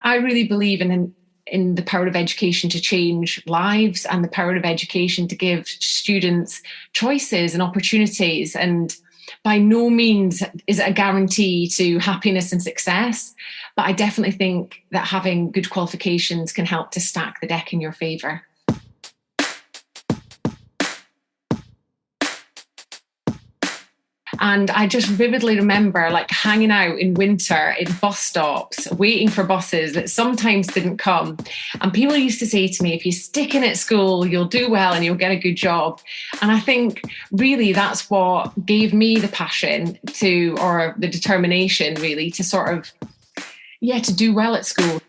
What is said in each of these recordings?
I really believe in the power of education to change lives and the power of education to give students choices and opportunities. And by no means is it a guarantee to happiness and success, but I definitely think that having good qualifications can help to stack the deck in your favour. And I just vividly remember hanging out in winter in bus stops, waiting for buses that sometimes didn't come. And people used to say to me, if you stick in at school, you'll do well and you'll get a good job. And I think really that's what gave me the passion or the determination really to to do well at school.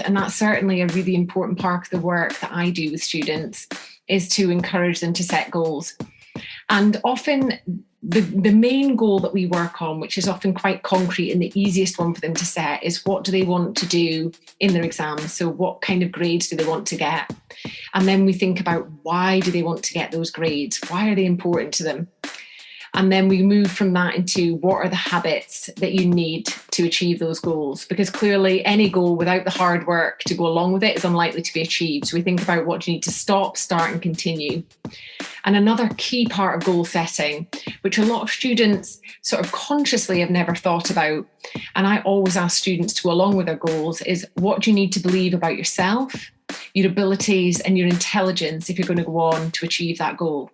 And that's certainly a really important part of the work that I do with students, is to encourage them to set goals. And often the main goal that we work on, which is often quite concrete and the easiest one for them to set, is what do they want to do in their exams? So what kind of grades do they want to get? And then we think about, why do they want to get those grades? Why are they important to them? And then we move from that into, what are the habits that you need to achieve those goals? Because clearly any goal without the hard work to go along with it is unlikely to be achieved. So we think about, what do you need to stop, start and continue? And another key part of goal setting, which a lot of students sort of consciously have never thought about, and I always ask students to, along with their goals, is what do you need to believe about yourself, your abilities and your intelligence if you're going to go on to achieve that goal?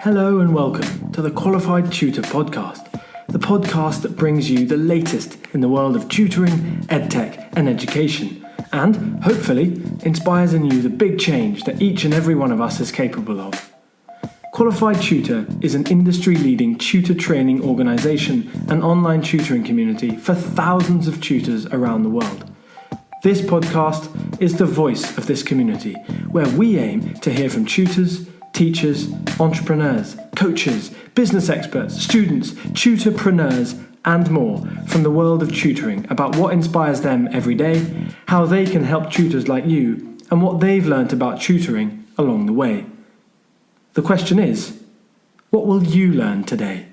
Hello and welcome to the Qualified Tutor podcast, the podcast that brings you the latest in the world of tutoring, edtech and education, and hopefully inspires in you the big change that each and every one of us is capable of. Qualified Tutor is an industry-leading tutor training organisation and online tutoring community for thousands of tutors around the world. This podcast is the voice of this community, where we aim to hear from tutors, teachers, entrepreneurs, coaches, business experts, students, tutorpreneurs, and more from the world of tutoring about what inspires them every day, how they can help tutors like you, and what they've learnt about tutoring along the way. The question is, what will you learn today?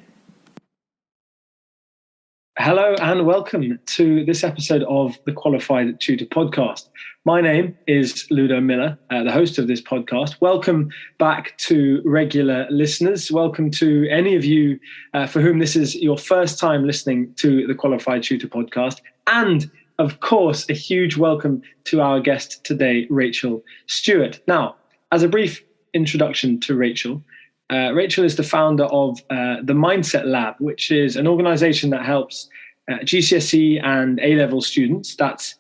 Hello and welcome to this episode of the Qualified Tutor podcast. My name is Ludo Miller, the host of this podcast. Welcome back to regular listeners. Welcome to any of you for whom this is your first time listening to the Qualified Tutor podcast. And of course, a huge welcome to our guest today, Rachel Stuart. Now, as a brief introduction to Rachel, Rachel is the founder of the Mindset Lab, which is an organisation that helps GCSE and A-level students, that's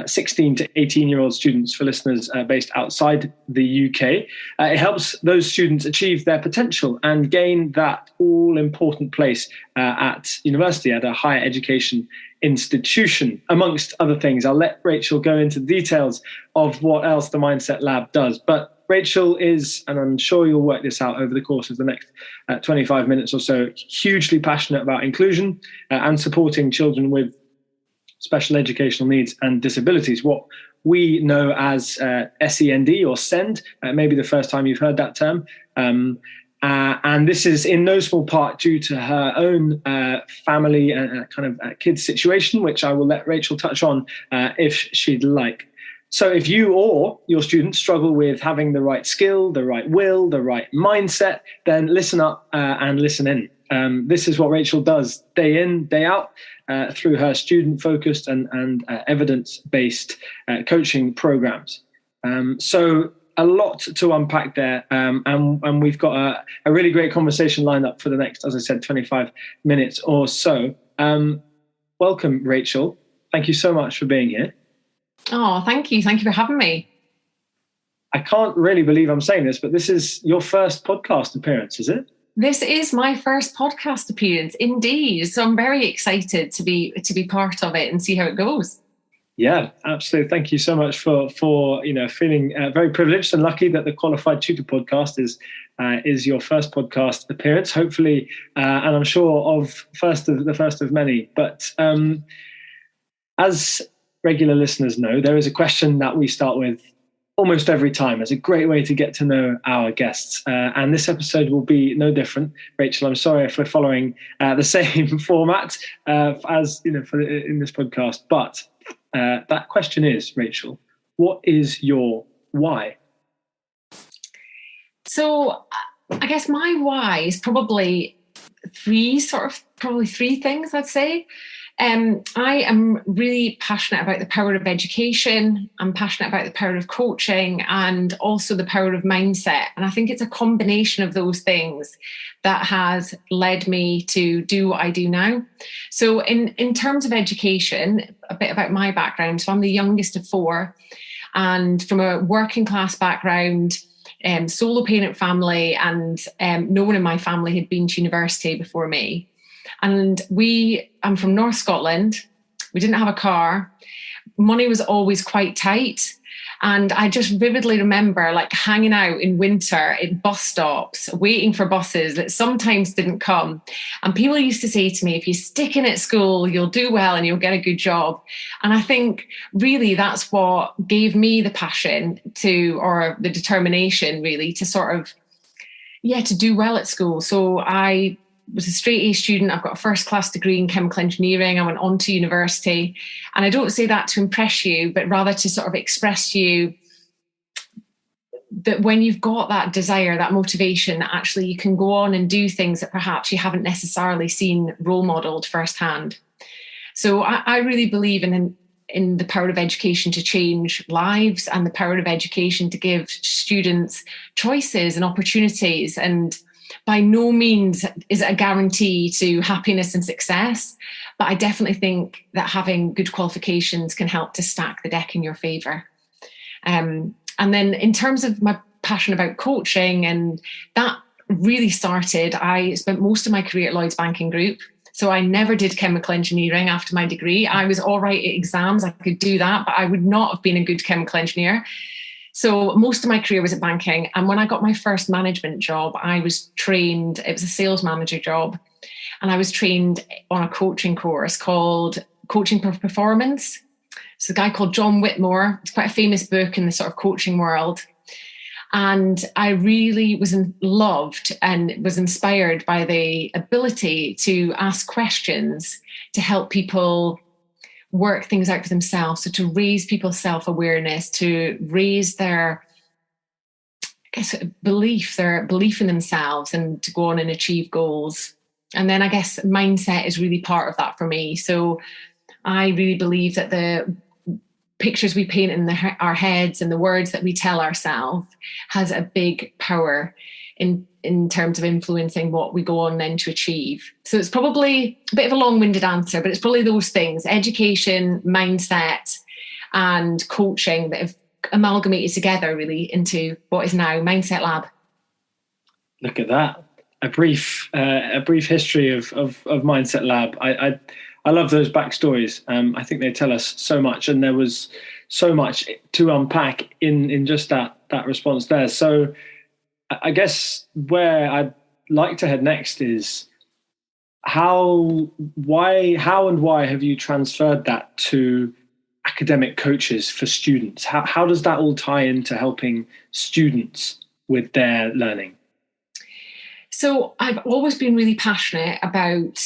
16 to 18-year-old students for listeners based outside the UK. It helps those students achieve their potential and gain that all-important place at university, at a higher education institution, amongst other things. I'll let Rachel go into details of what else the Mindset Lab does. But Rachel is, and I'm sure you'll work this out over the course of the next 25 minutes or so, hugely passionate about inclusion and supporting children with special educational needs and disabilities, what we know as SEND or SEND, maybe the first time you've heard that term. And this is in no small part due to her own family and kind of kids situation, which I will let Rachel touch on if she'd like. So if you or your students struggle with having the right skill, the right will, the right mindset, then listen up and listen in. This is what Rachel does day in, day out through her student-focused and evidence-based coaching programs. So a lot to unpack there, and we've got a really great conversation lined up for the next, as I said, 25 minutes or so. Welcome, Rachel. Thank you so much for being here. Oh, thank you. Thank you for having me. I can't really believe I'm saying this, but this is your first podcast appearance, is it? This is my first podcast appearance, indeed. So I'm very excited to be part of it and see how it goes. Yeah, absolutely. Thank you so much for feeling very privileged and lucky that the Qualified Tutor podcast is your first podcast appearance. Hopefully, and I'm sure of the first of many. But as regular listeners know, there is a question that we start with almost every time. It's a great way to get to know our guests. And this episode will be no different. Rachel, I'm sorry if we're following the same format as in this podcast. But that question is, Rachel, what is your why? So I guess my why is probably three things, I'd say. I am really passionate about the power of education. I'm passionate about the power of coaching and also the power of mindset. And I think it's a combination of those things that has led me to do what I do now. So in terms of education, a bit about my background. So I'm the youngest of four, and from a working class background, solo parent family, and no one in my family had been to university before me. And I'm from North Scotland. We didn't have a car. Money was always quite tight. And I just vividly remember like hanging out in winter at bus stops, waiting for buses that sometimes didn't come. And people used to say to me, if you stick in at school, you'll do well and you'll get a good job. And I think really that's what gave me the passion or the determination really to to do well at school. So I was a straight A student. I've got a first class degree in chemical engineering. I went on to university. And I don't say that to impress you, but rather to sort of express to you that when you've got that desire, that motivation, that actually you can go on and do things that perhaps you haven't necessarily seen role modeled firsthand. So I really believe in the power of education to change lives, and the power of education to give students choices and opportunities. And by no means is it a guarantee to happiness and success, but I definitely think that having good qualifications can help to stack the deck in your favour. And then in terms of my passion about coaching, and that really started, I spent most of my career at Lloyds Banking Group. So I never did chemical engineering after my degree. I was all right at exams, I could do that, but I would not have been a good chemical engineer. So most of my career was at banking. And when I got my first management job, I was trained, it was a sales manager job. And I was trained on a coaching course called Coaching for Performance. It's a guy called John Whitmore. It's quite a famous book in the sort of coaching world. And I really was loved and was inspired by the ability to ask questions to help people work things out for themselves. So to raise people's self-awareness, to raise their belief in themselves, and to go on and achieve goals. And then I guess mindset is really part of that for me. So I really believe that the pictures we paint in our heads and the words that we tell ourselves has a big power in terms of influencing what we go on then to achieve. So it's probably a bit of a long-winded answer, but it's probably those things: education, mindset, and coaching that have amalgamated together really into what is now Mindset Lab. Look at that. A brief history of Mindset Lab. I love those backstories. I think they tell us so much, and there was so much to unpack in just that response there. So I guess where I'd like to head next is how and why have you transferred that to academic coaches for students? How does that all tie into helping students with their learning? So I've always been really passionate about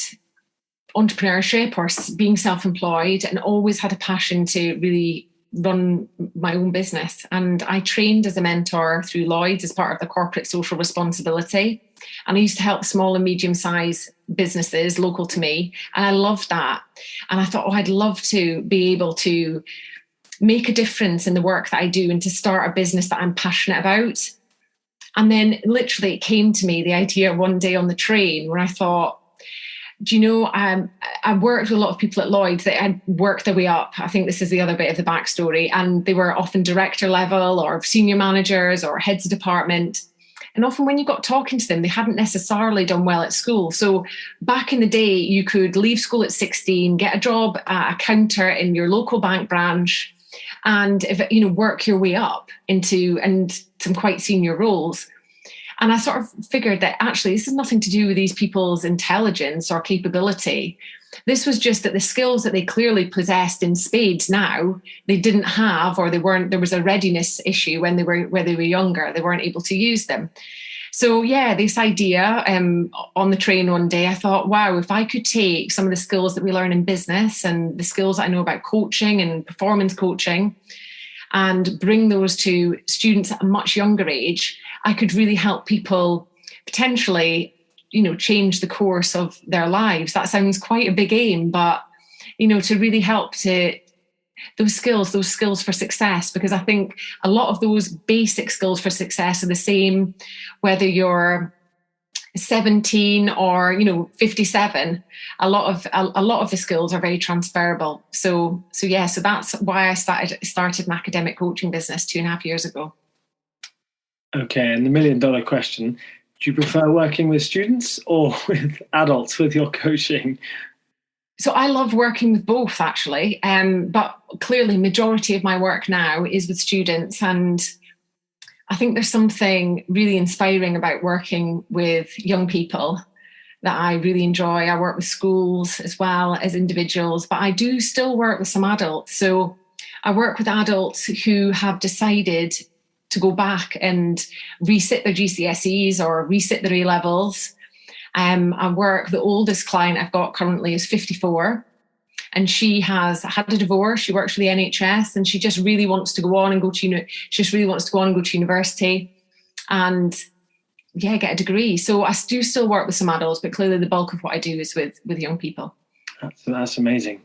entrepreneurship or being self-employed, and always had a passion to really run my own business. And I trained as a mentor through Lloyds as part of the corporate social responsibility. And I used to help small and medium-sized businesses local to me. And I loved that. And I thought, I'd love to be able to make a difference in the work that I do and to start a business that I'm passionate about. And then literally it came to me, the idea one day on the train, where I thought, do you know, I worked with a lot of people at Lloyds that had worked their way up. I think this is the other bit of the backstory. And they were often director level or senior managers or heads of department. And often when you got talking to them, they hadn't necessarily done well at school. So back in the day, you could leave school at 16, get a job at a counter in your local bank branch, and work your way up into some quite senior roles. And I sort of figured that actually this is nothing to do with these people's intelligence or capability. This was just that the skills that they clearly possessed in spades now, they didn't have, or there was a readiness issue when they were younger. They weren't able to use them. So yeah, this idea on the train one day, I thought, wow, if I could take some of the skills that we learn in business and the skills that I know about coaching and performance coaching and bring those to students at a much younger age, I could really help people potentially, change the course of their lives. That sounds quite a big aim, but, to really help to those skills for success, because I think a lot of those basic skills for success are the same, whether you're 17 or 57. A lot of the skills are very transferable. So that's why I started an academic coaching business 2.5 years ago. Okay, and the $1 million question: do you prefer working with students or with adults with your coaching? So I love working with both, actually, but clearly majority of my work now is with students, and I think there's something really inspiring about working with young people that I really enjoy. I work with schools as well as individuals, but I do still work with some adults. So I work with adults who have decided to go back and resit their GCSEs or resit their A-levels. The oldest client I've got currently is 54, and she has had a divorce. She works for the NHS, and she just really wants to go on and go to university and get a degree. So I do still work with some adults, but clearly the bulk of what I do is with young people. That's amazing.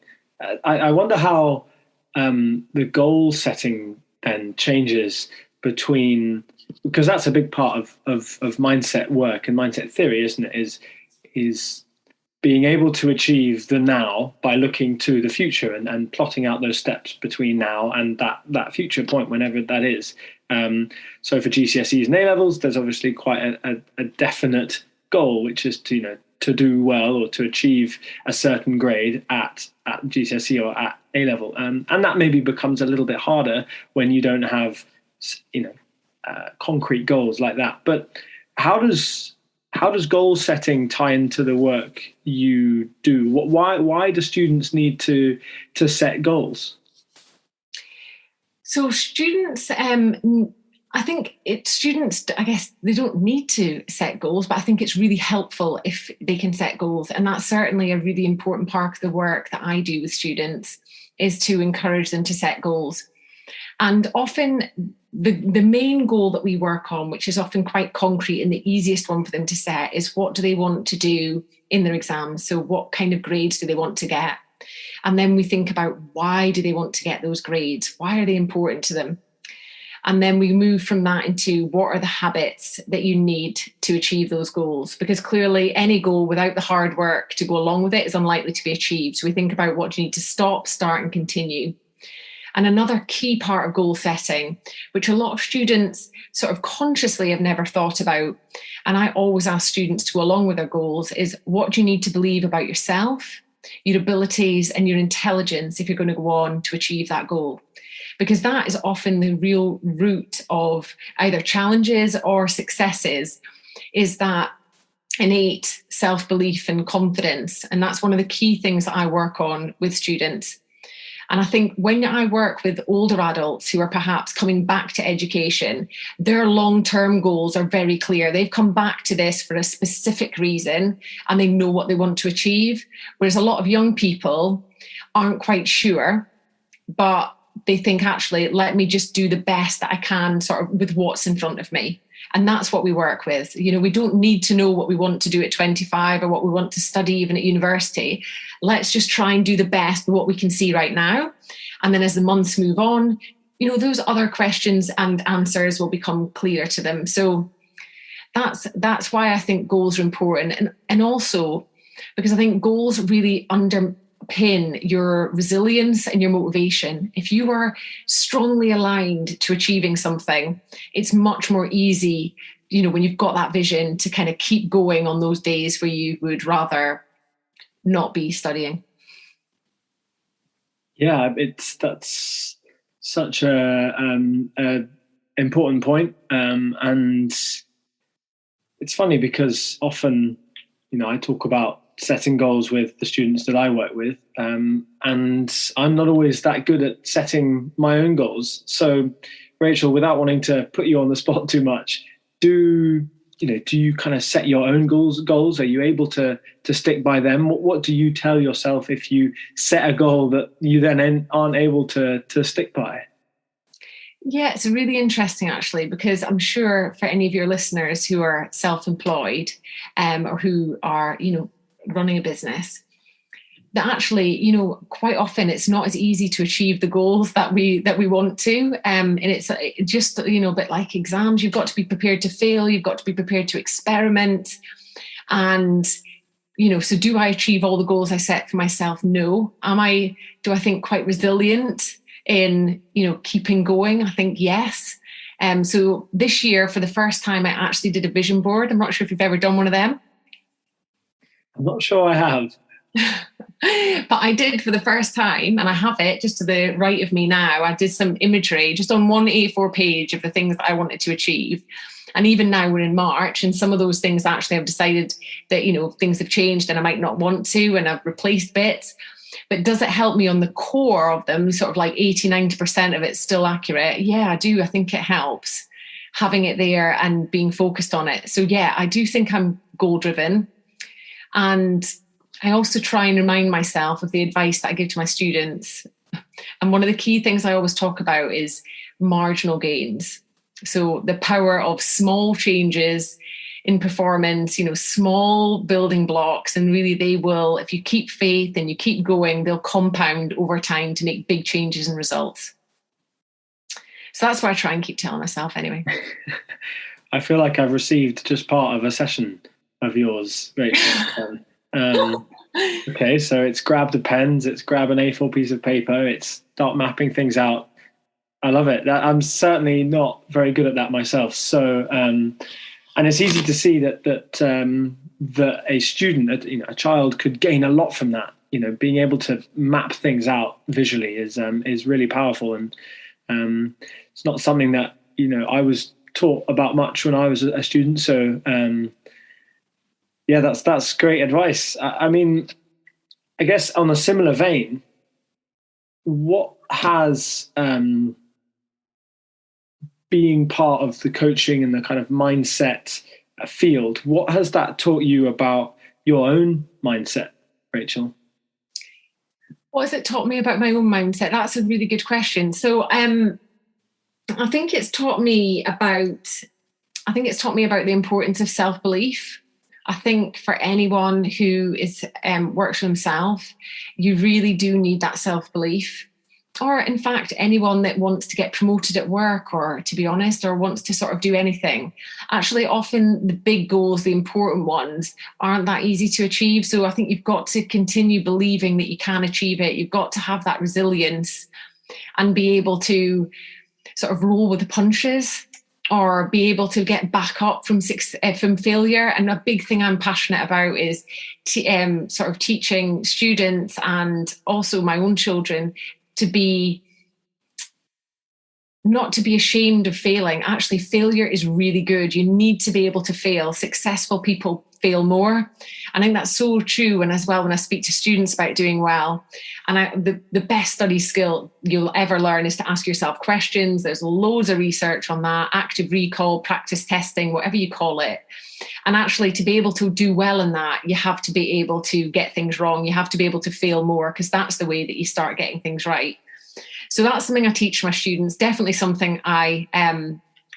I wonder how the goal setting then changes between, because that's a big part of mindset work and mindset theory, isn't it? Is being able to achieve the now by looking to the future and plotting out those steps between now and that future point, whenever that is. So for GCSEs and A-levels, there's obviously quite a definite goal, which is to do well or to achieve a certain grade at GCSE or at A-level, and that maybe becomes a little bit harder when you don't have concrete goals like that. But how does goal setting tie into the work you do? Why do students need to set goals? So students, I guess they don't need to set goals, but I think it's really helpful if they can set goals. And that's certainly a really important part of the work that I do with students, is to encourage them to set goals. And often the main goal that we work on, which is often quite concrete and the easiest one for them to set, is what do they want to do in their exams? So what kind of grades do they want to get? And then we think about, why do they want to get those grades? Why are they important to them? And then we move from that into, what are the habits that you need to achieve those goals? Because clearly any goal without the hard work to go along with it is unlikely to be achieved. So we think about, what do you need to stop, start, and continue? And another key part of goal setting, which a lot of students sort of consciously have never thought about, and I always ask students to go along with their goals, is what do you need to believe about yourself, your abilities, and your intelligence if you're going to go on to achieve that goal? Because that is often the real root of either challenges or successes, is that innate self-belief and confidence. And that's one of the key things that I work on with students. And I think when I work with older adults who are perhaps coming back to education, their long-term goals are very clear. They've come back to this for a specific reason and they know what they want to achieve. Whereas a lot of young people aren't quite sure, but they think, actually, let me just do the best that I can sort of with what's in front of me. And that's what we work with. We don't need to know what we want to do at 25 or what we want to study even at university. Let's just try and do the best with what we can see right now. And then as the months move on, those other questions and answers will become clear to them. So that's why I think goals are important. And also because I think goals really underpin your resilience and your motivation. If you are strongly aligned to achieving something, it's much more easy, when you've got that vision, to kind of keep going on those days where you would rather not be studying. Yeah, that's such a important point, and it's funny because often, I talk about setting goals with the students that I work with, and I'm not always that good at setting my own goals. So, Rachel, without wanting to put you on the spot too much, do you kind of set your own goals? Are you able to stick by them? What do you tell yourself if you set a goal that you then aren't able to stick by? Yeah, it's really interesting, actually, because I'm sure for any of your listeners who are self-employed or wwho are, running a business, that actually, quite often it's not as easy to achieve the goals that we want to. And it's just, a bit like exams. You've got to be prepared to fail. You've got to be prepared to experiment. And, so do I achieve all the goals I set for myself? No. Do I think quite resilient in, keeping going? I think yes. So this year, for the first time, I actually did a vision board. I'm not sure if you've ever done one of them. I'm not sure I have. But I did for the first time, and I have it just to the right of me now. I did some imagery just on one A4 page of the things that I wanted to achieve. And even now we're in March, and some of those things actually I've decided that, things have changed and I might not want to, and I've replaced bits. But does it help me on the core of them, sort of like 80, 90% of it's still accurate? Yeah, I do. I think it helps having it there and being focused on it. So yeah, I do think I'm goal driven. And I also try and remind myself of the advice that I give to my students. And one of the key things I always talk about is marginal gains. So the power of small changes in performance, small building blocks, and really they will, if you keep faith and you keep going, they'll compound over time to make big changes and results. So that's what I try and keep telling myself anyway. I feel like I've received just part of a session of yours, Rachel. Okay, so it's grab the pens, it's grab an A4 piece of paper, it's start mapping things out. I love it. I'm certainly not very good at that myself. So, and it's easy to see that a student, a child, could gain a lot from that. Being able to map things out visually is really powerful, and it's not something that I was taught about much when I was a student. So. Yeah, that's great advice. I mean, I guess on a similar vein, what has being part of the coaching and the kind of mindset field, what has that taught you about your own mindset, Rachel? What has it taught me about my own mindset? That's a really good question. So I think it's taught me about the importance of self-belief. I think for anyone who works for himself, you really do need that self-belief. Or in fact, anyone that wants to get promoted at work, or to be honest, or wants to sort of do anything. Actually, often the big goals, the important ones, aren't that easy to achieve. So I think you've got to continue believing that you can achieve it. You've got to have that resilience and be able to sort of roll with the punches, or be able to get back up from failure. And a big thing I'm passionate about is sort of teaching students and also my own children not to be ashamed of failing. Actually, failure is really good. You need to be able to fail. Successful people fail more. I think that's so true. And as well, when I speak to students about doing well, and the best study skill you'll ever learn is to ask yourself questions. There's loads of research on that, active recall, practice testing, whatever you call it. And actually, to be able to do well in that, you have to be able to get things wrong. You have to be able to fail more, because that's the way that you start getting things right. So that's something I teach my students, definitely something I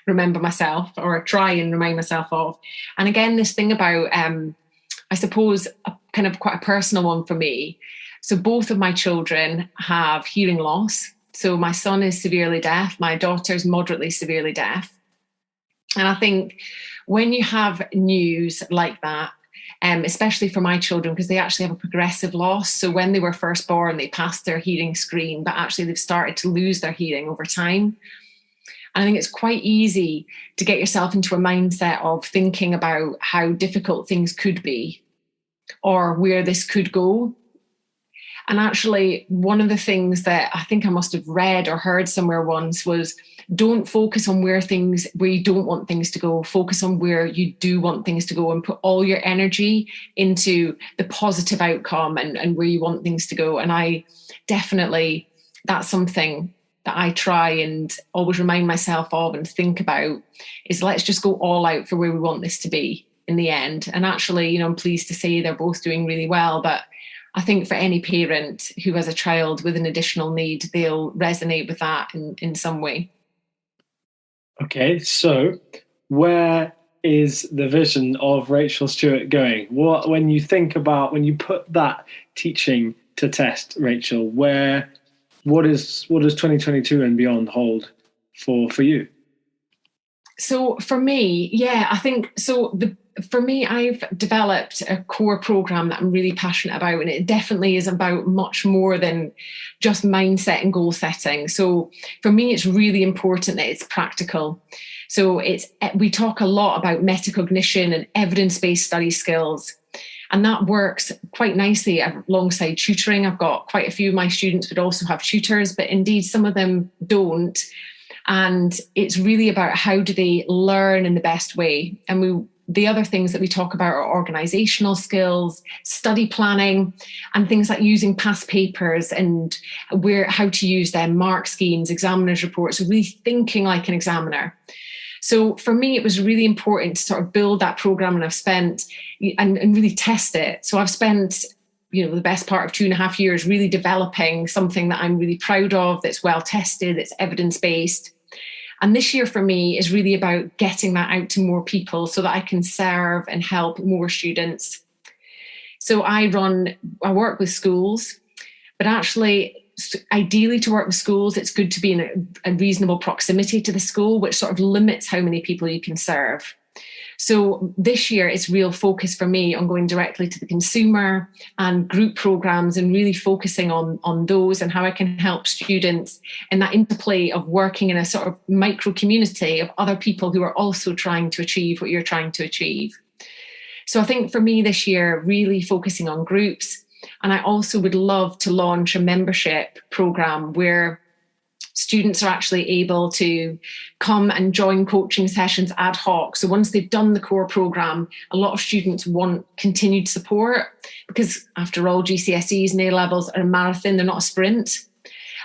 remember myself, or try and remind myself of. And again, this thing about, I suppose, a kind of quite a personal one for me. So both of my children have hearing loss. So my son is severely deaf, my daughter's moderately severely deaf. And I think when you have news like that, especially for my children, because they actually have a progressive loss. So when they were first born, they passed their hearing screen, but actually they've started to lose their hearing over time. And I think it's quite easy to get yourself into a mindset of thinking about how difficult things could be or where this could go. And actually, one of the things that I think I must have read or heard somewhere once was don't focus on where you don't want things to go. Focus on where you do want things to go and put all your energy into the positive outcome and where you want things to go. And I definitely, that's something that I try and always remind myself of and think about, is let's just go all out for where we want this to be in the end. And actually, I'm pleased to say they're both doing really well. But I think for any parent who has a child with an additional need, they'll resonate with that in some way. Okay, so where is the vision of Rachel Stuart going? When you put that teaching to test, Rachel, what does 2022 and beyond hold for you? So for me, I think so. For me, I've developed a core program that I'm really passionate about, and it definitely is about much more than just mindset and goal setting. So for me, it's really important that it's practical. So we talk a lot about metacognition and evidence-based study skills, and that works quite nicely alongside tutoring. I've got quite a few of my students would also have tutors, but indeed some of them don't. And it's really about how do they learn in the best way. And the other things that we talk about are organizational skills, study planning, and things like using past papers and how to use them, mark schemes, examiners' reports, really thinking like an examiner. So for me, it was really important to sort of build that program, and I've spent and really test it. So I've spent the best part of 2.5 years really developing something that I'm really proud of, that's well tested, that's evidence-based. And this year for me is really about getting that out to more people so that I can serve and help more students. So I work with schools, but actually, ideally to work with schools, it's good to be in a reasonable proximity to the school, which sort of limits how many people you can serve. So this year, it's real focus for me on going directly to the consumer and group programs and really focusing on those and how I can help students in that interplay of working in a sort of micro community of other people who are also trying to achieve what you're trying to achieve. So I think for me this year, really focusing on groups. And I also would love to launch a membership program where students are actually able to come and join coaching sessions ad hoc. So once they've done the core program, a lot of students want continued support because after all, GCSEs and A-levels are a marathon, they're not a sprint.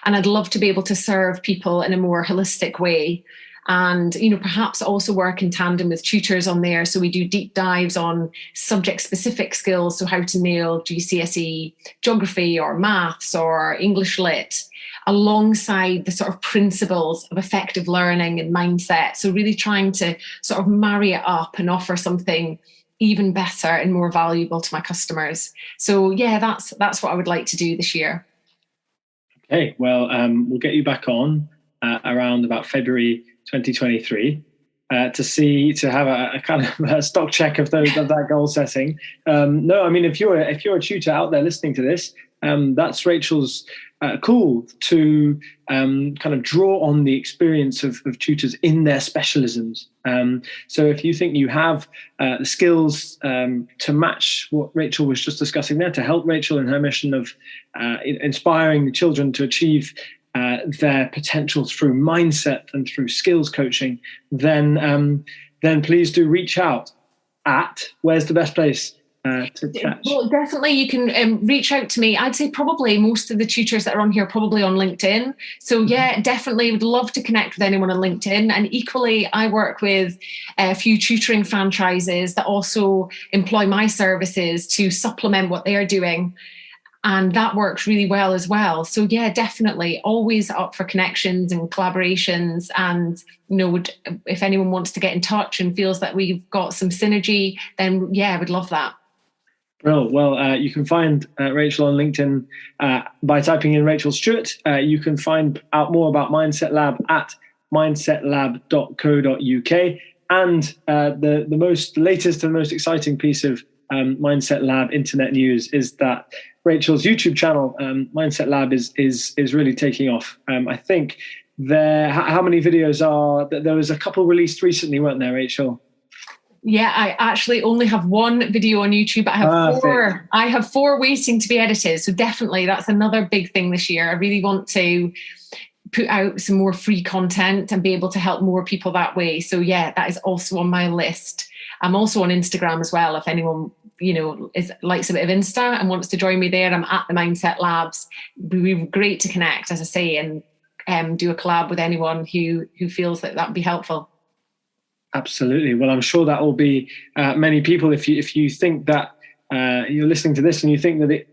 And I'd love to be able to serve people in a more holistic way. And, perhaps also work in tandem with tutors on there. So we do deep dives on subject-specific skills. So how to nail GCSE geography or maths or English lit, alongside the sort of principles of effective learning and mindset. So really trying to sort of marry it up and offer something even better and more valuable to my customers. So that's what I would like to do this year. Okay, well, we'll get you back on around about February 2023 to have a kind of a stock check of that goal setting. If you're a tutor out there listening to this, that's Rachel's call to kind of draw on the experience of tutors in their specialisms. So if you think you have the skills to match what Rachel was just discussing there, to help Rachel in her mission of inspiring the children to achieve their potential through mindset and through skills coaching, then please do reach out where's the best place to catch? Well, definitely you can reach out to me. I'd say probably most of the tutors that are on here are probably on LinkedIn. So definitely would love to connect with anyone on LinkedIn. And equally, I work with a few tutoring franchises that also employ my services to supplement what they are doing. And that works really well as well. So definitely always up for connections and collaborations. And, if anyone wants to get in touch and feels that we've got some synergy, then I would love that. Well, you can find Rachel on LinkedIn by typing in Rachel Stuart. You can find out more about Mindset Lab at mindsetlab.co.uk. And the latest and most exciting piece of Mindset Lab internet news is that Rachel's YouTube channel, Mindset Lab, is really taking off. I think how many videos are there? Was a couple released recently, weren't there, Rachel? Yeah, I actually only have one video on YouTube, but I have four. I have 4 waiting to be edited. So definitely that's another big thing this year. I really want to put out some more free content and be able to help more people that way. So yeah, that is also on my list. I'm also on Instagram as well. If anyone, likes a bit of Insta and wants to join me there, I'm at the Mindset Labs. It would be great to connect, as I say, and do a collab with anyone who feels that would be helpful. Absolutely. Well, I'm sure that will be many people. If you think that you're listening to this and you think that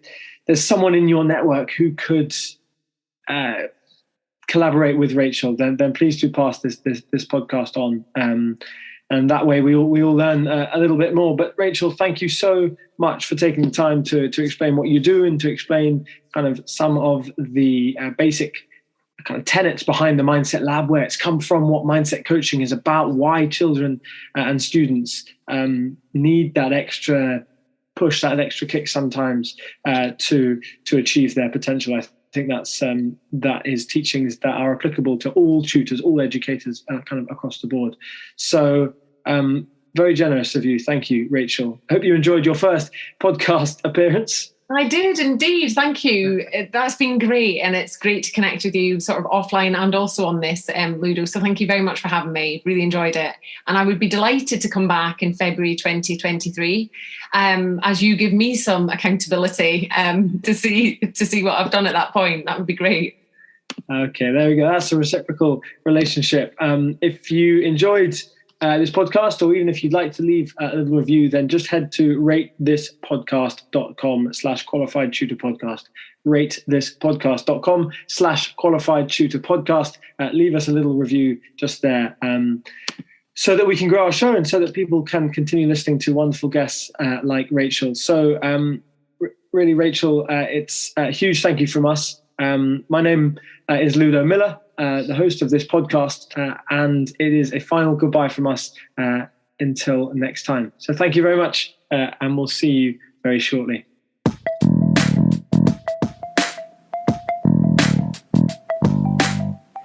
there's someone in your network who could collaborate with Rachel, then please do pass this podcast on, and that way we all learn a little bit more. But Rachel, thank you so much for taking the time to explain what you do and to explain kind of some of the basic kind of tenets behind the Mindset Lab, where it's come from, what mindset coaching is about, why children and students need that extra push, that extra kick sometimes to achieve their potential. I think that is teachings that are applicable to all tutors, all educators, kind of across the board. So very generous of you. Thank you, Rachel. I hope you enjoyed your first podcast appearance. I did indeed. Thank you. That's been great. And it's great to connect with you sort of offline and also on this, Ludo. So thank you very much for having me. Really enjoyed it. And I would be delighted to come back in February 2023 as you give me some accountability to see what I've done at that point. That would be great. Okay, there we go. That's a reciprocal relationship. If you enjoyed this podcast, or even if you'd like to leave a little review, then just head to ratethispodcast.com/qualified tutor podcast. ratethispodcast.com/qualified tutor podcast. Leave us a little review just there, so that we can grow our show and so that people can continue listening to wonderful guests like Rachel. So really, Rachel, it's a huge thank you from us. My name is Ludo Miller, the host of this podcast, and it is a final goodbye from us until next time. So thank you very much, and we'll see you very shortly.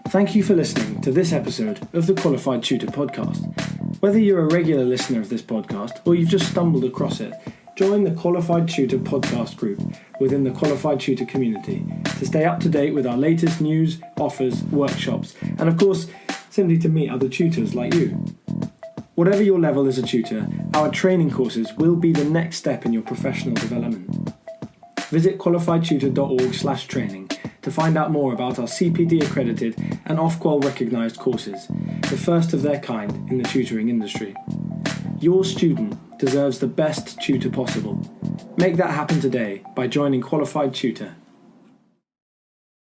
Thank you for listening to this episode of the Qualified Tutor Podcast. Whether you're a regular listener of this podcast or you've just stumbled across it, join the Qualified Tutor podcast group within the Qualified Tutor community to stay up to date with our latest news, offers, workshops, and of course, simply to meet other tutors like you. Whatever your level as a tutor, our training courses will be the next step in your professional development. Visit qualifiedtutor.org/training to find out more about our CPD accredited and Ofqual recognised courses, the first of their kind in the tutoring industry. Your student deserves the best tutor possible. Make that happen today by joining Qualified Tutor.